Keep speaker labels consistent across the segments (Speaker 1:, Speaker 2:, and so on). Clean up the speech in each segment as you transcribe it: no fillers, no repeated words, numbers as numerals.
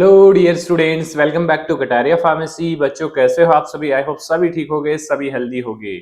Speaker 1: Hello dear students, welcome back to Kataria pharmacy. बच्चों कैसे हो आप सभी? आई होप सभी ठीक हो गए, सभी हेल्दी हो गए।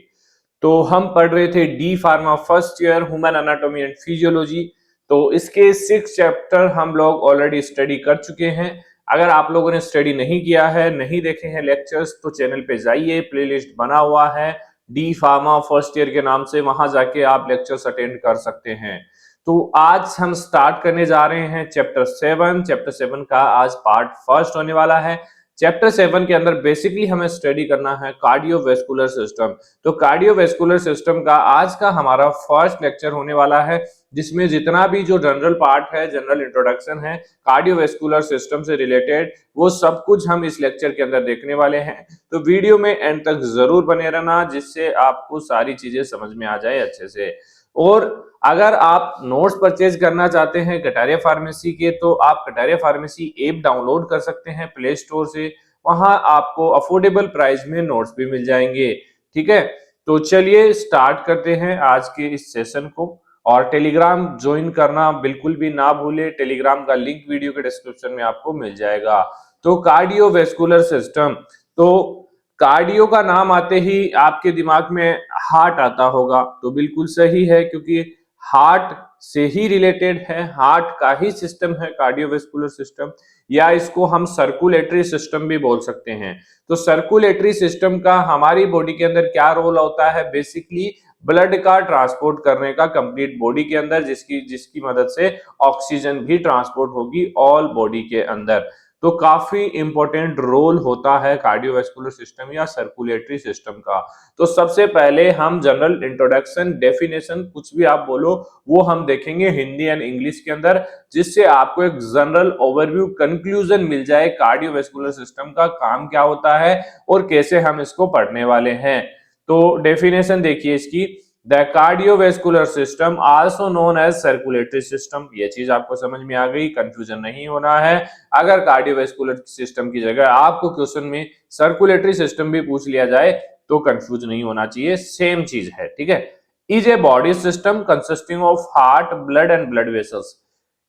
Speaker 1: तो हम पढ़ रहे थे D pharma first year human anatomy and physiology. तो इसके 6 चैप्टर हम लोग ऑलरेडी स्टडी कर चुके हैं। अगर आप लोगों ने स्टडी नहीं किया है, नहीं देखे हैं लेक्चर्स, तो चैनल पे जाइए, प्लेलिस्ट बना हुआ है डी फार्मा फर्स्ट ईयर के नाम से, वहां जाके आप लेक्चर्स अटेंड कर सकते हैं। तो आज हम स्टार्ट करने जा रहे हैं चैप्टर 7 का आज पार्ट फर्स्ट होने वाला है। चैप्टर 7 के अंदर बेसिकली हमें स्टडी करना है कार्डियोवैस्कुलर सिस्टम। तो कार्डियोवैस्कुलर सिस्टम का आज का हमारा फर्स्ट लेक्चर होने वाला है, जिसमें जितना भी जो जनरल पार्ट है, जनरल इंट्रोडक्शन है कार्डियोवैस्कुलर सिस्टम से रिलेटेड, वो सब कुछ हम इस लेक्चर के अंदर देखने वाले हैं। तो वीडियो में एंड तक जरूर बने रहना, जिससे आपको सारी चीजें समझ में आ जाए अच्छे से। और अगर आप नोट्स परचेज करना चाहते हैं कटारिया फार्मेसी के, तो आप कटारिया फार्मेसी ऐप डाउनलोड कर सकते हैं प्ले स्टोर से। वहां आपको अफोर्डेबल प्राइस में नोट्स भी मिल जाएंगे। ठीक है, तो चलिए स्टार्ट करते हैं आज के इस सेशन को। और टेलीग्राम ज्वाइन करना बिल्कुल भी ना भूले, टेलीग्राम का लिंक वीडियो के डिस्क्रिप्शन में आपको मिल जाएगा। तो कार्डियोवैस्कुलर सिस्टम, तो कार्डियो का नाम आते ही आपके दिमाग में हार्ट आता होगा, तो बिल्कुल सही है, क्योंकि हार्ट से ही रिलेटेड है, हार्ट का ही सिस्टम है कार्डियोवैस्कुलर सिस्टम, या इसको हम सर्कुलेटरी सिस्टम भी बोल सकते हैं। तो सर्कुलेटरी सिस्टम का हमारी बॉडी के अंदर क्या रोल होता है? बेसिकली ब्लड का ट्रांसपोर्ट करने का कंप्लीट बॉडी के अंदर, जिसकी जिसकी मदद से ऑक्सीजन भी ट्रांसपोर्ट होगी ऑल बॉडी के अंदर। तो काफी इंपॉर्टेंट रोल होता है कार्डियोवैस्कुलर सिस्टम या सर्कुलेटरी सिस्टम का। तो सबसे पहले हम जनरल इंट्रोडक्शन, डेफिनेशन, कुछ भी आप बोलो, वो हम देखेंगे हिंदी एंड इंग्लिश के अंदर, जिससे आपको एक जनरल ओवरव्यू कंक्लूजन मिल जाए कार्डियोवैस्कुलर सिस्टम का काम क्या होता है और कैसे हम इसको पढ़ने वाले हैं। तो डेफिनेशन देखिए इसकी, the cardiovascular system also known as circulatory system. ये चीज आपको समझ में आ गई, कंफ्यूजन नहीं होना है। अगर कार्डियोवैस्कुलर सिस्टम की जगह आपको क्वेश्चन में सर्कुलेटरी सिस्टम भी पूछ लिया जाए तो कंफ्यूज नहीं होना चाहिए, सेम चीज है। ठीक है, is a body system consisting of heart, blood and blood vessels.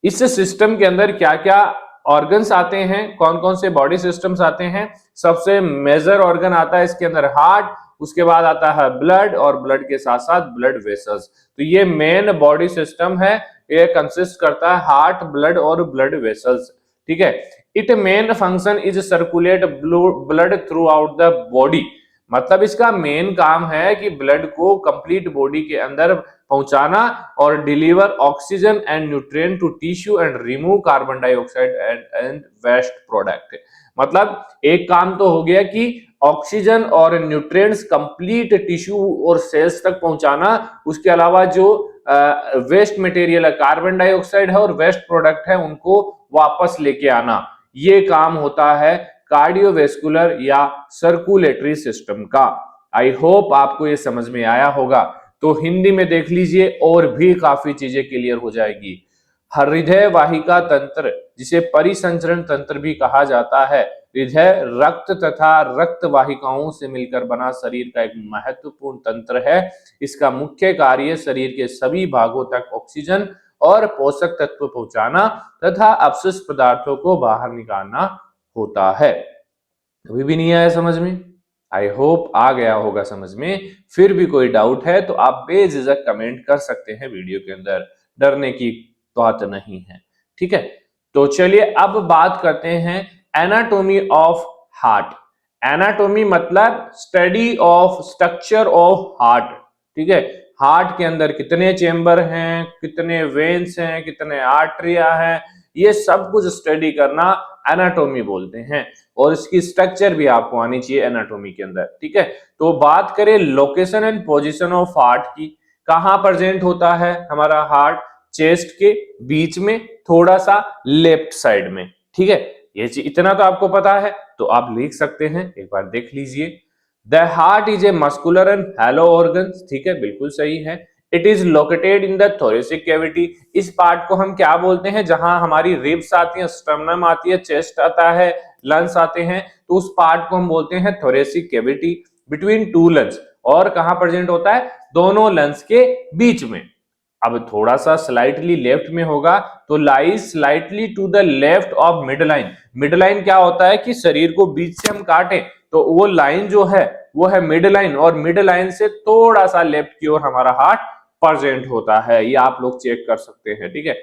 Speaker 1: इस सिस्टम के अंदर क्या क्या ऑर्गन्स आते हैं, कौन कौन से बॉडी सिस्टम्स आते हैं? सबसे मेजर ऑर्गन आता है इसके अंदर हार्ट, उसके बाद आता है ब्लड, और ब्लड के साथ साथ ब्लड वेसल्स। तो ये मेन बॉडी सिस्टम है, ये कंसिस्ट करता है हार्ट, ब्लड और ब्लड वेसल्स। ठीक है, it main function is circulate blood through out the body. मतलब इसका मेन काम है कि ब्लड को कंप्लीट बॉडी के अंदर पहुंचाना और deliver oxygen and nutrient to tissue and remove carbon dioxide and waste product. मतलब एक काम तो हो गया कि ऑक्सीजन और न्यूट्रिएंट्स कंप्लीट टिश्यू और सेल्स तक पहुंचाना, उसके अलावा जो वेस्ट मटेरियल है, कार्बन डाइऑक्साइड है और वेस्ट प्रोडक्ट है, उनको वापस लेके आना। ये काम होता है कार्डियोवैस्कुलर या सर्कुलेटरी सिस्टम का। आई होप आपको ये समझ में आया होगा। तो हिंदी में देख लीजिए और भी काफी चीजें क्लियर हो जाएगी। हृदय वाहिका तंत्र, जिसे परिसंचरण तंत्र भी कहा जाता है, हृदय रक्त तथा रक्त वाहिकाओं से मिलकर बना शरीर का एक महत्वपूर्ण तंत्र है। इसका मुख्य कार्य शरीर के सभी भागों तक ऑक्सीजन और पोषक तत्व पहुंचाना तथा अपशिष्ट पदार्थों को बाहर निकालना होता है। अभी भी नहीं आया समझ में? आई होप आ गया होगा समझ में। फिर भी कोई डाउट है तो आप बेझिझक कमेंट कर सकते हैं वीडियो के अंदर, डरने की बात नहीं है। ठीक है, तो चलिए अब बात करते हैं एनाटॉमी ऑफ हार्ट। एनाटॉमी मतलब study of structure of heart. ठीक है, हार्ट के अंदर कितने चेंबर हैं, कितने वेन्स हैं, कितने आर्टरिया हैं, ये सब कुछ स्टडी करना एनाटॉमी बोलते हैं। और इसकी स्ट्रक्चर भी आपको आनी चाहिए एनाटॉमी के अंदर। ठीक है, तो बात करें location and position of heart की, कहां प्रेजेंट होता है हमारा हार्ट? चेस्ट के बीच में, थोड़ा सा लेफ्ट साइड में। ठीक है, ये इतना तो आपको पता है, तो आप लिख सकते हैं, एक बार देख लीजिए। The heart is a muscular and hello organ. ठीक है, बिल्कुल सही है। It is located in the thoracic cavity. इस पार्ट को हम क्या बोलते हैं? जहां हमारी रिब्स आती है, स्टर्नम आती है, चेस्ट आता है, लंग्स आते हैं, तो उस पार्ट को हम बोलते हैं thoracic cavity between two lungs. और कहां प्रेजेंट होता है? दोनों लंग्स के बीच में। अब थोड़ा सा स्लाइटली लेफ्ट में होगा तो lies slightly to the left of mid line. Mid line क्या होता है कि शरीर को बीच से हम काटें तो वो लाइन जो है वो है मिड लाइन, और मिड लाइन से थोड़ा सा लेफ्ट की ओर हमारा हार्ट प्रेजेंट होता है। ये आप लोग चेक कर सकते हैं, ठीक है।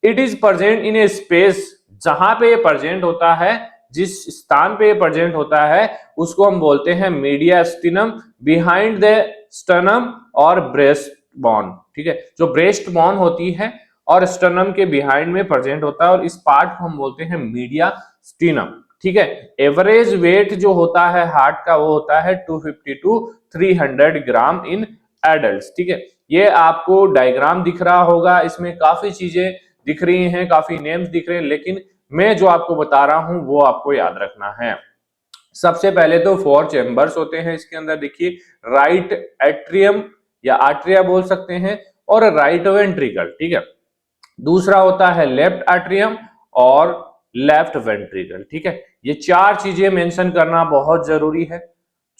Speaker 1: It is present in A space, जहां पे ये प्रेजेंट होता है, जिस स्थान पे ये प्रेजेंट होता है उसको हम बोलते हैं मीडियास्टिनम बिहाइंड द स्टर्नम और ब्रेस्ट बोन, ठीक है। जो ब्रेस्ट बोन होती है और स्टर्नम के बिहाइंड में प्रेजेंट होता है, और इस पार्ट को हम बोलते हैं मीडियास्टिनम, ठीक है। एवरेज वेट जो होता है हार्ट का वो होता है 250 टू 300 ग्राम इन एडल्ट, ठीक है। ये आपको डायग्राम दिख रहा होगा, इसमें काफी चीजें दिख रही हैं, काफी नेम्स दिख रहे हैं, लेकिन मैं जो आपको बता रहा हूं वो आपको याद रखना है। सबसे पहले तो 4 चैम्बर्स होते हैं इसके अंदर, देखिए, राइट एट्रियम या आर्ट्रिया बोल सकते हैं, और राइट वेंट्रिकल, ठीक है। दूसरा होता है लेफ्ट एट्रियम और लेफ्ट वेंट्रिकल, ठीक है। ये 4 चीजें मेंशन करना बहुत जरूरी है।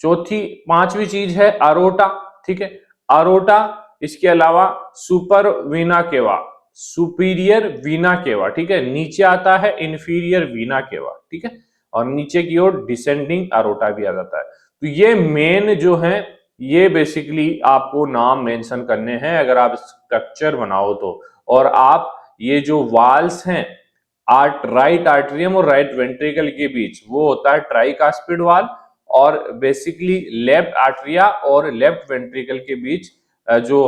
Speaker 1: चौथी 5वीं चीज है अरोटा, ठीक है। अरोटा, इसके अलावा सुपर वीना केवा, सुपीरियर वीना केवा, ठीक है। नीचे आता है इंफीरियर वीना केवा, ठीक है, और नीचे की ओर डिसेंडिंग अरोटा भी आ जाता है। तो ये मेन जो है ये बेसिकली आपको नाम मेंशन करने हैं अगर आप स्ट्रक्चर बनाओ तो। और आप ये जो वाल्स हैं राइट आर्टरियम और राइट वेंट्रिकल के बीच, वो होता है ट्राइकास्पिड वाल, और बेसिकली लेफ्ट आर्टरिया और लेफ्ट वेंट्रिकल के बीच जो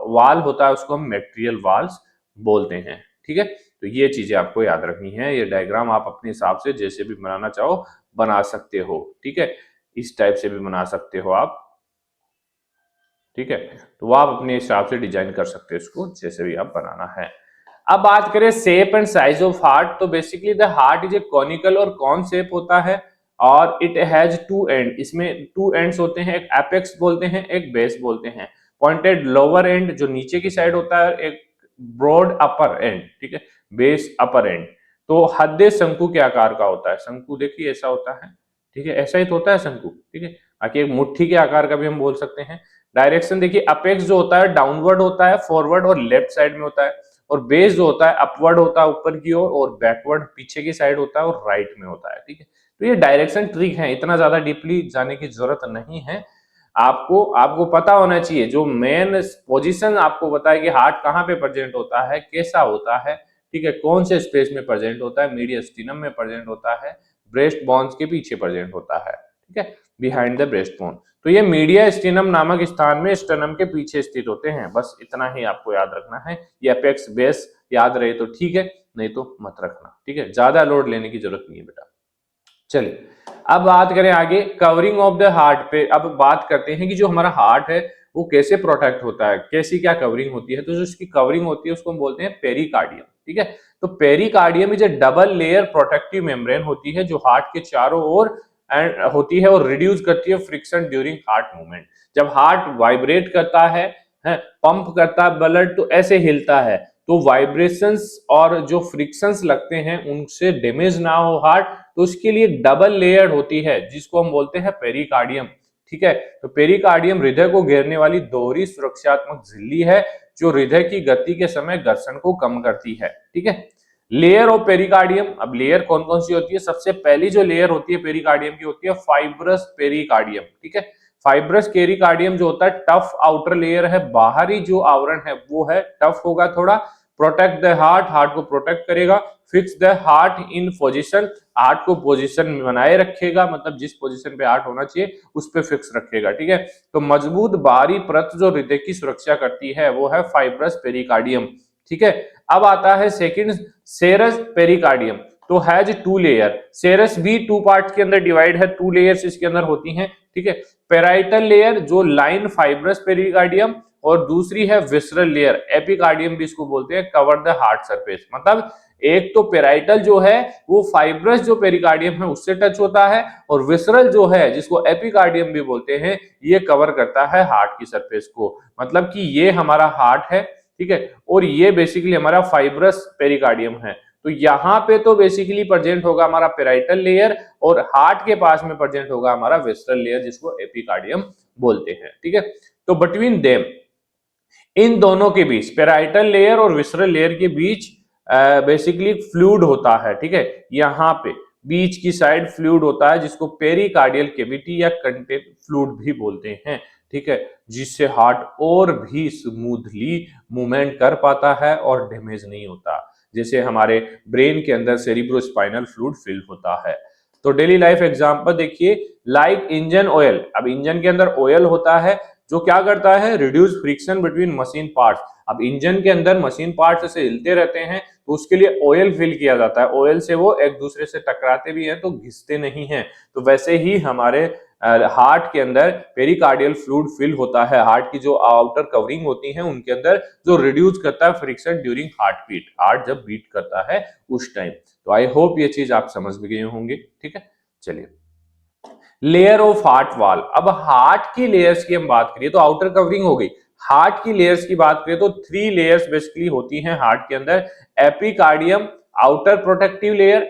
Speaker 1: वाल होता है उसको हम मेट्रियल वाल्स बोलते हैं, ठीक है। तो ये चीजें आपको याद रखनी है। ये डायग्राम आप अपने हिसाब से जैसे भी बनाना चाहो बना सकते हो, ठीक है। इस टाइप से भी बना सकते हो आप, ठीक है। तो वो आप अपने हिसाब से डिजाइन कर सकते हो इसको, जैसे भी आप बनाना है। अब बात करें shape and size of heart, तो basically the heart is a conical और कॉन शेप होता है, और इट हैज 2 एंड, इसमें 2 एंड्स होते हैं, एक एपेक्स बोलते हैं, एक बेस बोलते हैं। पॉइंटेड लोअर एंड जो नीचे की साइड होता है, एक ब्रॉड अपर एंड, ठीक है, बेस अपर एंड। तो हृदय शंकु के आकार का होता है। शंकु देखिए ऐसा होता है, ठीक है, ऐसा ही तो होता है शंकु, ठीक है। बाकी एक मुट्ठी के आकार का भी हम बोल सकते हैं। डायरेक्शन देखिए, अपेक्स जो होता है डाउनवर्ड होता है, फॉरवर्ड और लेफ्ट साइड में होता है, और बेस जो होता है अपवर्ड होता है ऊपर की ओर, और बैकवर्ड पीछे की साइड होता है, और राइट में होता है, ठीक है। तो ये डायरेक्शन ट्रिक है, इतना ज्यादा डीपली जाने की जरूरत नहीं है। आपको आपको पता होना चाहिए, जो मेन पोजीशन आपको बताया कि हार्ट कहाँ पे प्रेजेंट होता है, कैसा होता है, ठीक है, कौन से स्पेस में प्रेजेंट होता है, मीडियस्टिनम में प्रेजेंट होता है, ब्रेस्ट बोन्स के पीछे प्रेजेंट होता है, ठीक है, बिहाइंड द ब्रेस्ट बोन। तो ये मीडियस्टिनम नामक स्थान में स्टर्नम के पीछे स्थित होते हैं। बस इतना ही आपको याद रखना है। ये अपेक्स बेस याद रहे तो ठीक है, नहीं तो मत रखना, ठीक है। ज्यादा लोड लेने की जरूरत नहीं है बेटा। चलिए अब बात करें आगे कवरिंग ऑफ द हार्ट पे। अब बात करते हैं कि जो हमारा हार्ट है वो कैसे प्रोटेक्ट होता है, कैसी क्या कवरिंग होती है। तो जो इसकी कवरिंग होती है उसको हम बोलते हैं पेरिकार्डियम, ठीक है। तो pericardium is A double layer protective membrane होती है जो हार्ट के चारों ओर होती है और रिड्यूस करती है फ्रिक्शन ड्यूरिंग हार्ट मूवमेंट। जब हार्ट वाइब्रेट करता है, पंप करता है ब्लड, तो ऐसे हिलता है, तो वाइब्रेशंस और जो फ्रिक्शंस लगते हैं उनसे डैमेज ना हो हार्ट, तो उसके लिए डबल लेयर होती है जिसको हम बोलते हैं पेरिकार्डियम, ठीक है। तो पेरिकार्डियम हृदय को घेरने वाली दोहरी सुरक्षात्मक झिल्ली है जो हृदय की गति के समय घर्षण को कम करती है, ठीक है। लेयर ऑफ पेरिकार्डियम, अब लेयर कौन कौन सी होती है, सबसे पहली जो लेयर होती है पेरिकार्डियम की होती है फाइब्रस पेरिकार्डियम, ठीक है। फाइब्रस पेरिकार्डियम जो होता है टफ आउटर लेयर है, बाहरी जो आवरण है वो है टफ होगा थोड़ा, प्रोटेक्ट द हार्ट, हार्ट को प्रोटेक्ट करेगा, fix the heart in position, heart को पोजीशन में बनाए रखेगा, मतलब जिस पोजीशन पे हार्ट होना चाहिए उस पे फिक्स रखेगा, ठीक है। तो मजबूत बाहरी परत जो हृदय की सुरक्षा करती है वो है फाइब्रस पेरिकार्डियम, ठीक है। अब आता है सेकंड सेरस पेरिकार्डियम, तो हैज 2 लेयर। सेरस भी 2 पार्ट के अंदर डिवाइड है, 2 लेयर्स इसके अंदर होती हैं, ठीक है। पेराइटल लेयर जो लाइन फाइब्रस पेरिकार्डियम, और दूसरी है विसरल लेयर, एपिकार्डियम भी इसको बोलते हैं, कवर द हार्ट सरफेस। मतलब एक तो पेराइटल जो है वो फाइब्रस जो पेरिकार्डियम है उससे टच होता है, और विसरल जो है जिसको एपिकार्डियम भी बोलते हैं ये कवर करता है हार्ट की सरफेस को। मतलब कि ये हमारा हार्ट है, ठीक है, और ये बेसिकली हमारा फाइब्रस पेरिकार्डियम है। तो यहाँ पे तो बेसिकली प्रेजेंट होगा हमारा पेराइटल लेयर, और हार्ट के पास में प्रेजेंट होगा हमारा विसरल लेयर जिसको एपिकार्डियम बोलते हैं, ठीक है। तो बिटवीन देम इन दोनों के बीच, पेराइटल लेयर और विसरल लेयर के बीच बेसिकली फ्लूइड होता है, ठीक है। यहाँ पे बीच की साइड फ्लूइड होता है जिसको पेरिकार्डियल कैविटी या कंटेंट फ्लूइड भी बोलते हैं, ठीक है, जिससे हार्ट और भी स्मूथली मूवमेंट कर पाता है और डैमेज नहीं होता, जैसे हमारे ब्रेन के अंदर सेरिब्रोस्पाइनल फ्लूइड फिल होता है। तो डेली लाइफ एग्जांपल देखिए, लाइक इंजन ऑयल। अब इंजन के अंदर ऑयल होता है जो क्या करता है, reduce friction between machine parts. अब इंजन के अंदर मशीन पार्ट्स ऐसे हिलते रहते हैं तो उसके लिए ऑयल फिल किया जाता है, ऑयल से वो एक दूसरे से टकराते भी हैं तो घिसते नहीं हैं। तो वैसे ही हमारे हार्ट के अंदर पेरिकार्डियल फ्लूइड फिल होता है, हार्ट की जो आउटर कवरिंग होती है उनके अंदर, जो रिड्यूस करता है friction during heart beat, heart जब बीट करता है उस टाइम। तो आई होप ये चीज आप समझ भी गए होंगे, ठीक है। चलिए, लेयर ऑफ हार्ट वाल। अब हार्ट की लेयर्स की हम बात करिए तो आउटर कवरिंग हो गई। हार्ट की लेयर्स की बात करें तो 3 लेयर्स बेसिकली होती हैं हार्ट के अंदर। Epicardium outer protective layer,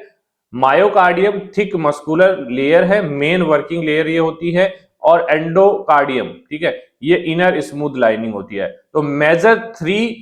Speaker 1: myocardium thick muscular layer है, मेन वर्किंग लेयर ये होती है, और एंडोकार्डियम, ठीक है, ये इनर स्मूथ लाइनिंग होती है। तो मेजर 3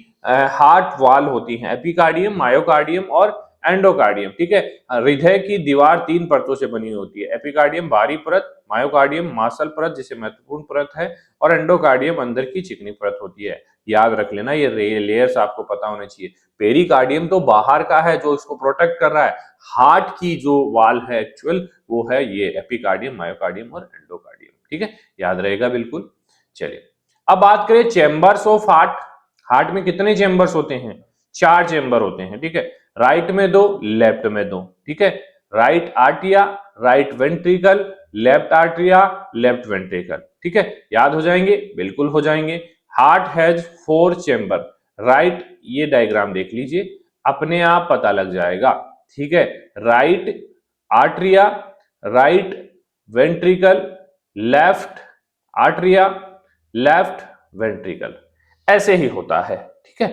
Speaker 1: हार्ट वाल होती हैं, एपिकार्डियम, मायोकार्डियम और एंडोकार्डियम, ठीक है। हृदय की दीवार 3 परतों से बनी होती है, एपिकार्डियम बाहरी परत, मायोकार्डियम मांसल परत जिसे महत्वपूर्ण परत है, और एंडोकार्डियम अंदर की चिकनी परत होती है। याद रख लेना, ये लेयर्स आपको पता होने चाहिए। पेरिकार्डियम तो बाहर का है जो इसको प्रोटेक्ट कर रहा है, हार्ट की जो वाल है एक्चुअल वो है ये एपिकार्डियम, मायोकार्डियम और एंडोकार्डियम, ठीक है, याद रहेगा बिल्कुल। चलिए, अब बात करें चेंबर्स ऑफ हार्ट। हार्ट में कितने चेंबर्स होते हैं? 4 चेंबर होते हैं, ठीक है। राइट में 2, लेफ्ट में 2, ठीक है। Right आर्टिया, right ventricle, left आर्टिया, left ventricle, ठीक है, याद हो जाएंगे, बिल्कुल हो जाएंगे। हार्ट हैज 4 चेंबर, राइट, ये डायग्राम देख लीजिए, अपने आप पता लग जाएगा, ठीक है। Right atria, right ventricle, left atria, left ventricle, ऐसे ही होता है, ठीक है।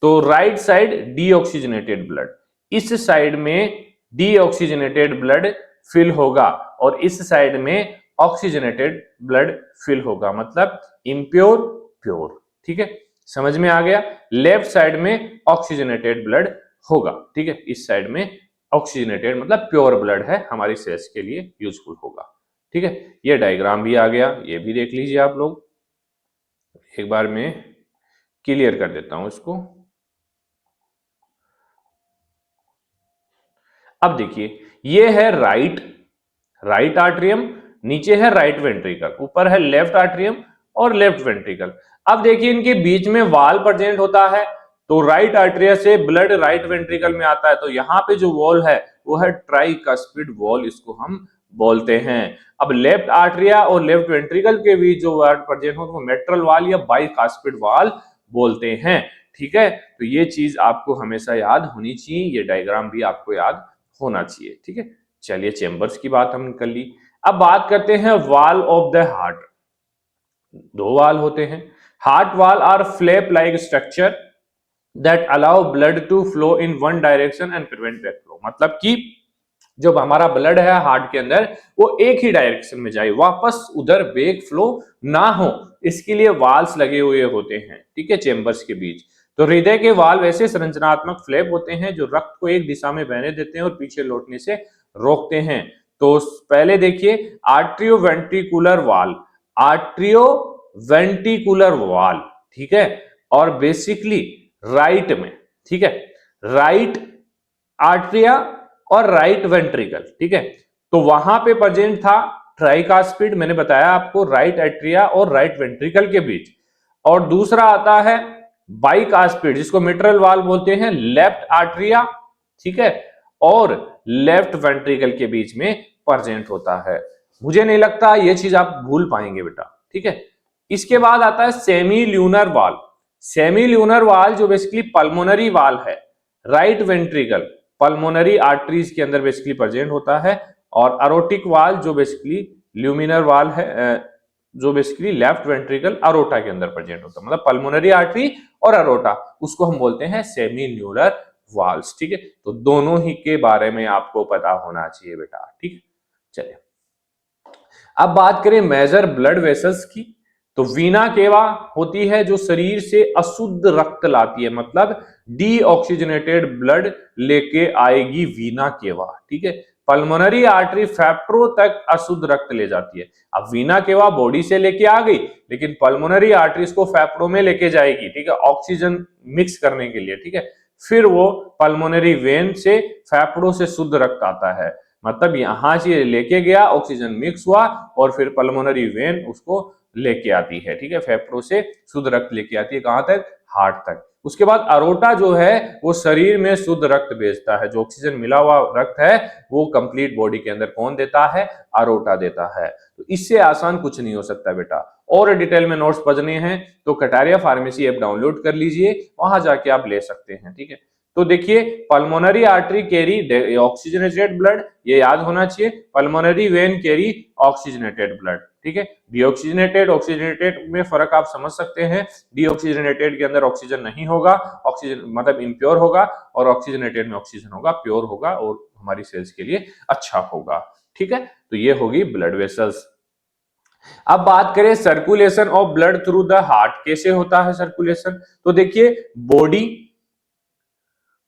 Speaker 1: तो राइट साइड डीऑक्सीजनेटेड ब्लड, इस साइड में डीऑक्सीजनेटेड ब्लड फिल होगा और इस साइड में ऑक्सीजनेटेड ब्लड फिल होगा, मतलब इम्प्योर प्योर, ठीक है, समझ में आ गया। लेफ्ट साइड में ऑक्सीजनेटेड ब्लड होगा, ठीक है, इस साइड में ऑक्सीजनेटेड मतलब प्योर ब्लड है, हमारी सेल्स के लिए यूजफुल होगा, ठीक है। ये डायग्राम भी आ गया, ये भी देख लीजिए आप लोग, एक बार मैं क्लियर कर देता हूं इसको। अब देखिए, ये है राइट आर्ट्रियम, नीचे है राइट वेंट्रिकल, ऊपर है लेफ्ट आर्ट्रियम और लेफ्ट वेंट्रिकल। अब देखिए इनके बीच में वाल प्रेजेंट होता है, तो राइट आर्ट्रिया से ब्लड राइट वेंट्रिकल में आता है, तो यहाँ पे जो वॉल है वो है ट्राइकास्पिड वॉल, इसको हम बोलते हैं। अब लेफ्ट आर्ट्रिया और लेफ्ट वेंट्रिकल के बीच जो वाल प्रेजेंट हो तो मेट्रल वाल या बाइकास्पिड वाल बोलते हैं, ठीक है। तो ये चीज आपको हमेशा याद होनी चाहिए, ये डायग्राम भी आपको याद होना चाहिए, ठीक है। चलिए, चेंबर्स की बात हमने कर ली, अब बात करते हैं वाल ऑफ द हार्ट। 2 वाल होते हैं। Heart wall are flap like structure that allow blood to flow in one direction and prevent backflow, मतलब कि जब हमारा ब्लड है हार्ट के अंदर वो एक ही डायरेक्शन में जाए, वापस उधर बैक फ्लो ना हो, इसके लिए वाल्स लगे हुए होते हैं, ठीक है, चेंबर्स के बीच। तो हृदय के वाल्व ऐसे संरचनात्मक फ्लैप होते हैं जो रक्त को एक दिशा में बहने देते हैं और पीछे लौटने से रोकते हैं। तो पहले देखिए, आर्ट्रियो वेंट्रिकुलर वाल, आर्ट्रियो वेंट्रिकुलर वाल, ठीक है, और बेसिकली राइट में, ठीक है, राइट आर्ट्रिया और राइट वेंट्रिकल, ठीक है। तो वहां पे प्रेजेंट था ट्राइकास्पिड, मैंने बताया आपको, राइट एट्रिया और राइट वेंट्रिकल के बीच। और दूसरा आता है बाइकास्पिड जिसको मिट्रल वाल बोलते हैं, लेफ्ट आर्ट्रिया, ठीक है, और लेफ्ट वेंट्रिकल के बीच में प्रेजेंट होता है। मुझे नहीं लगता ये चीज आप भूल पाएंगे बेटा, ठीक है। इसके बाद आता है सेमी ल्यूनर वाल। सेमी ल्यूनर वाल जो बेसिकली पल्मोनरी वाल है, राइट वेंट्रिकल पल्मोनरी आर्टरीज के अंदर बेसिकली प्रेजेंट होता है, और अरोटिक वाल जो बेसिकली ल्यूमिनर वाल है, जो बेसिकली लेफ्ट वेंट्रिकल अरोटा के अंदर प्रेजेंट होता है, मतलब पल्मोनरी आर्टरी और अरोटा, उसको हम बोलते हैं सेमी ल्यूनर वाल्स, ठीक है। तो दोनों ही के बारे में आपको पता होना चाहिए बेटा, ठीक है। चलिए, अब बात करें मेजर ब्लड वेसल्स की। तो वीना केवा होती है जो शरीर से अशुद्ध रक्त लाती है, मतलब डीऑक्सीजनेटेड ब्लड लेके आएगी वीना केवा, ठीक है। पल्मोनरी आर्टरी फेफड़ों तक अशुद्ध रक्त ले जाती है। अब वीना केवा बॉडी से लेके आ गई, लेकिन पल्मोनरी आर्टरीज को फेफड़ों में लेके जाएगी, ठीक है, ऑक्सीजन मिक्स करने के लिए, ठीक है। फिर वो पल्मोनरी वेन से फेफड़ों से शुद्ध रक्त आता है, मतलब यहां से लेके गया, ऑक्सीजन मिक्स हुआ और फिर पल्मोनरी वेन उसको लेके आती है, ठीक है, फेफड़ों से शुद्ध रक्त लेके आती है, कहां तक, हार्ट तक। उसके बाद अरोटा जो है वो शरीर में शुद्ध रक्त भेजता है, जो ऑक्सीजन मिला हुआ रक्त है वो कंप्लीट बॉडी के अंदर कौन देता है, अरोटा देता है। तो इससे आसान कुछ नहीं हो सकता बेटा। और डिटेल में नोट्स पढ़ने हैं तो कटारिया फार्मेसी ऐप डाउनलोड कर लीजिए, वहां जाके आप ले सकते हैं, ठीक है। तो देखिए, pulmonary artery carry oxygenated blood, ये याद होना चाहिए, pulmonary vein carry oxygenated blood, ठीक है। डीऑक्सीजनेटेड ऑक्सीजनेटेड में फर्क आप समझ सकते हैं, डीऑक्सीजनेटेड के अंदर ऑक्सीजन नहीं होगा, ऑक्सीजन मतलब इम्प्योर होगा, और ऑक्सीजनेटेड में ऑक्सीजन होगा, प्योर होगा और हमारी सेल्स के लिए अच्छा होगा, ठीक है। तो ये होगी ब्लड वेसल्स। अब बात करें circulation of blood through the heart, कैसे होता है सर्कुलेशन। तो देखिए,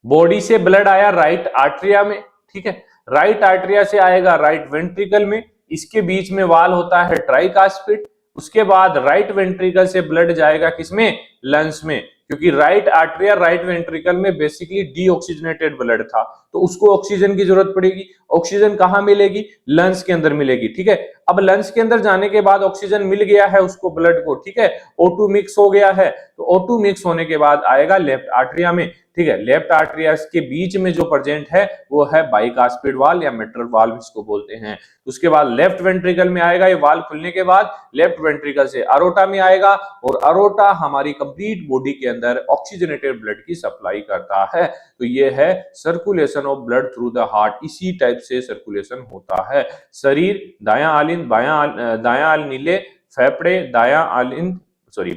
Speaker 1: बॉडी से ब्लड आया राइट आर्टरिया में, ठीक है, राइट आर्टरिया से आएगा राइट वेंट्रिकल में, इसके बीच में वाल होता है ट्राइकास्पिड। उसके बाद राइट वेंट्रिकल से ब्लड जाएगा किसमें, लंग्स में, क्योंकि राइट आर्टरिया राइट वेंट्रिकल में बेसिकली डीऑक्सीजनेटेड ब्लड था, तो उसको ऑक्सीजन की जरूरत पड़ेगी। ऑक्सीजन कहां मिलेगी, लंग्स के अंदर मिलेगी, ठीक है। अब लंग्स के अंदर जाने के बाद ऑक्सीजन मिल गया है उसको ब्लड को, ठीक है, O2 मिक्स हो गया है, तो O2 मिक्स होने के बाद आएगा लेफ्ट आर्टरिया में, ठीक है। लेफ्ट आर्टरिया के बीच में जो प्रेजेंट है वो है बाइकास्पिड वाल या मिट्रल वाल्व इसको बोलते हैं। उसके बाद लेफ्ट वेंट्रिकल में आएगा, ये वाल खुलने के बाद लेफ्ट वेंट्रिकल से अरोटा में आएगा, और अरोटा हमारी कंप्लीट बॉडी के अंदर ऑक्सीजनेटेड ब्लड की सप्लाई करता है। तो ये है circulation of blood through the heart, इसी टाइप से सर्कुलेशन होता है। शरीर दायां आलिंद दायां नीले फेफड़े, दायां आलिंद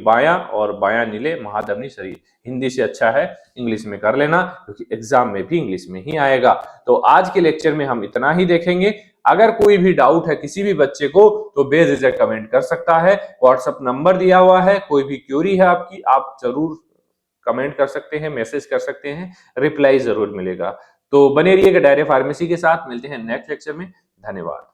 Speaker 1: बायां और बायां नीले महाधमनी शरीर। हिंदी से अच्छा है इंग्लिश में कर लेना, क्योंकि एग्जाम में भी इंग्लिश में ही आएगा। तो आज के लेक्चर में हम इतना ही देखेंगे। अगर कोई भी डाउट है किसी भी बच्चे को तो बेझिझक कमेंट कर सकता है, व्हाट्सएप नंबर दिया हुआ है, कोई भी क्वेरी है आपकी आप जरूर कमेंट कर सकते हैं, मैसेज कर सकते हैं, रिप्लाई जरूर मिलेगा। तो बने रहिएगा डायरी फार्मेसी के साथ, मिलते हैं नेक्स्ट लेक्चर में। धन्यवाद।